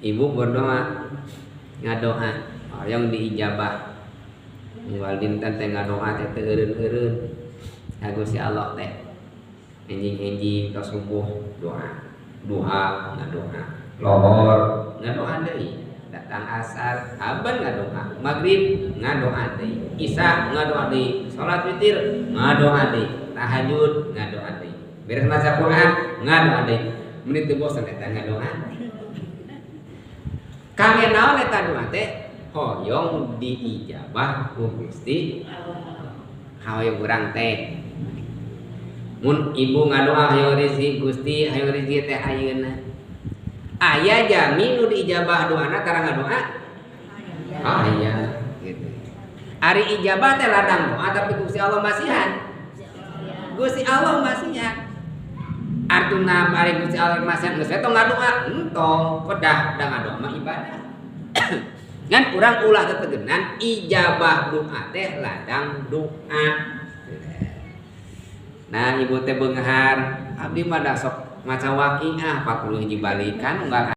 ibu berdoa ngadoa yang diijabah wal dinten teh ngadoa teh teu eureun-eureun ka Gusti Allah teh enjing-enjing tos subuh doa duha ngadoa lohor ngadoa deui datang asar aban ngadoa maghrib ngadoa deui isya ngadoa deui salat witir ngadoa deui tahajud ngadoa deui beres maca Quran ngadoa deui mun teu bosan eta ngadoa kangge naon eta doa teh hoyong diijabah ku Gusti hoyong urang teh mun ibu ngadoa hoyong rezeki Gusti hoyong rezeki teh ayeuna aya jami nu diijabah doana tara ngadoa aya gitu ari ijabah teh ladang doa tapi Gusti Allah masihan Gusti Allah masihan artuna ari Gusti Allah masihan geus eta ngadoa entong kedah da ngadoa mah ibadah ngan urang ulah tetegenan ijabah doa teh ladang doa. Nah ibu teh beunghar abdi mah da sok maca waqiah 40 hiji balikan unggal